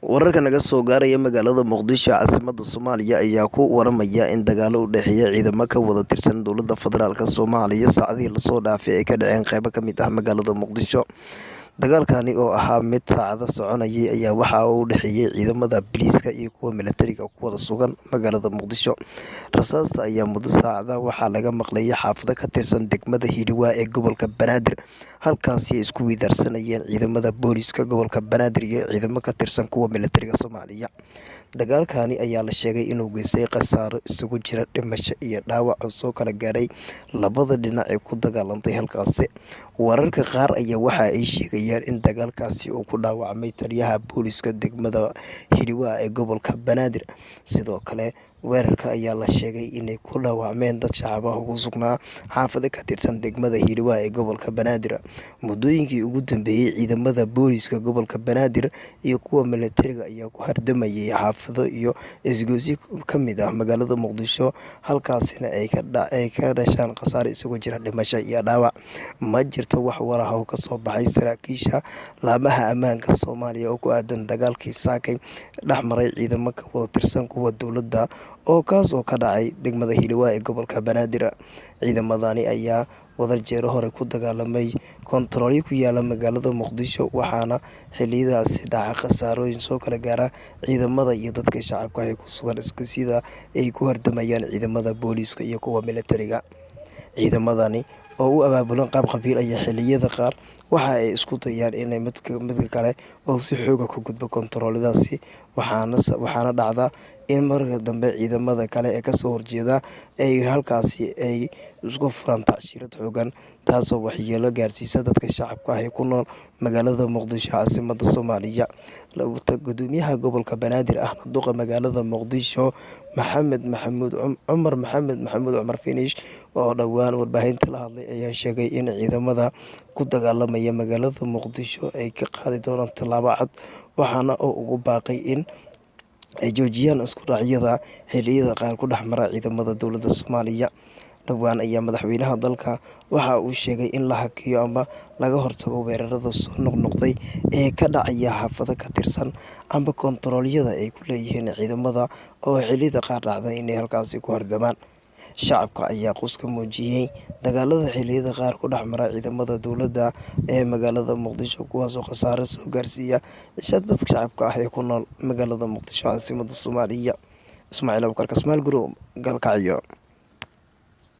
Wararka naga soo gaaraya magaalada Muqdisho caasimadda Soomaaliya ayaa ku waramaya in dagaalo u dhexeeya ciidamo ka wada tirsan dowladda federaalk Soomaaliya saacadihii lasoo dhaafay ay ka dhaceen qaybo ka mid ah magaalada Muqdisho. Dagaalkani oo ahaa mid saacado soconayay ayaa waxa uu u dhexeeyay ciidamada booliiska iyo kuwa militariga ku wada sugan magaalada Muqdisho. Rasaasta ayaa muddo saacada waxaa laga maqlayay xaafado ka tirsan degmada Hiirawaa ee gobolka Banaadir, halkaasi ay isku weydaarsanayeen ciidamada booliiska gobolka Banaadir iyo ciidamo ka tirsan kuwa militariga Soomaaliya. Dagaalkani ayaa la sheegay inuu geystay khasaaro isugu jira dhimasho iyo dhaawac oo soo kala gaaray labada dhinac ee ku dagaalantay halkaasi. Wararka qaar ayaa waxa ay sheegayaan in dagaalkaasi uu ku dhaawacmay taliyaha booliiska degmada Hiirawaa ee gobolka Banaadir. Sidoo kale weerarka ayaa la sheegay inay ku dhaawacmeen dad shacab ah ugu sugnaa xaafado ka tirsan degmada Hiirawaa ee gobolka Banaadir. Muddooyinkii ugu dambeeyay ciidamada booliiska gobolka Banaadir iyo kuwa militariga ayaa ku hardamayay xaafado iyo isgoysyo ka mid ah magaalada Muqdisho, halkaasina ay ka dhashaan khasaare isugu jira dhimasho iyo dhaawac. Ma jirto wax war ah oo ka soo baxay saraakiisha laamaha ammaanka Soomaaliya oo ku aadan dagaalkii saakay dhexmaray ciidamo ka wada tirsan kuwa dowladda oo ka dhacay degmada Hiirawaa ee gobolka Banaadir. Ciidamadani ayaa wadar jeero hore ku dagaalamay koontaroolyo ku yaala magaalada Muqdisho, waxaana xilliyadaasi dhaca khasaarooyin soo kala gaara ciidamada iyo dadka shacabka ah ee ku sugan isgoysyada ay ku hardamayaan ciidamada booliiska iyo kuwa militariga. Ciidamadani oo u abaabulan qaab qabiil ayaa xilliyada qaar waxa ay isku dayaan inay midka kale oo si xoog ah ku gudbo koontarooladaasi, waxaana dhacda in marka dambe ciidamada kale ee kasoo horjeeda ay halkaasi ay isku furaan tacshirad xoogan, taasoo waxyeelo gaarsiisa dadka shacabka ah ee ku nool magaalada Muqdisho caasimadda Soomaaliya. Gudoomiyaha gobolka Banaadir ahna duqa magaalada Muqdisho Cumar Maxamed Cumar Finish oo dhowaan warbaahinta la hadlay ayaa sheegay in ciidamada ku dagaalamaya magaalada Muqdisho ay ka qaadi doonaan tallaabo cad, waxaana uu ugu baaqay in ay joojiyaan isku dhacyada xilliyada qaar ku dhex mara ciidamada dowladda Soomaaliya. Dhowaan ayaa madaxweynaha dalka waxa uu sheegay in la hakiyo ama laga hortago weerarada soo noqnoqday ee ka dhacaya xaafado ka tirsan ama koontaroolyada ay ku leeyihiin ciidamada oo xilliyada qaar dhacda inay halkaasi ku hardamaan. Shacabka ayaa quus ka muujiyay dagaalada xilliyada qaar ku dhex mara ciidamada dowladda ee magaalada Muqdisho, kuwaasoo khasaare soo gaarsiiya dadka shacabka ah ee ku nool magaalada Muqdisho caasimadda Soomaaliya. Ismaaciil Abuukar Kasmaal Group, Galkacyo.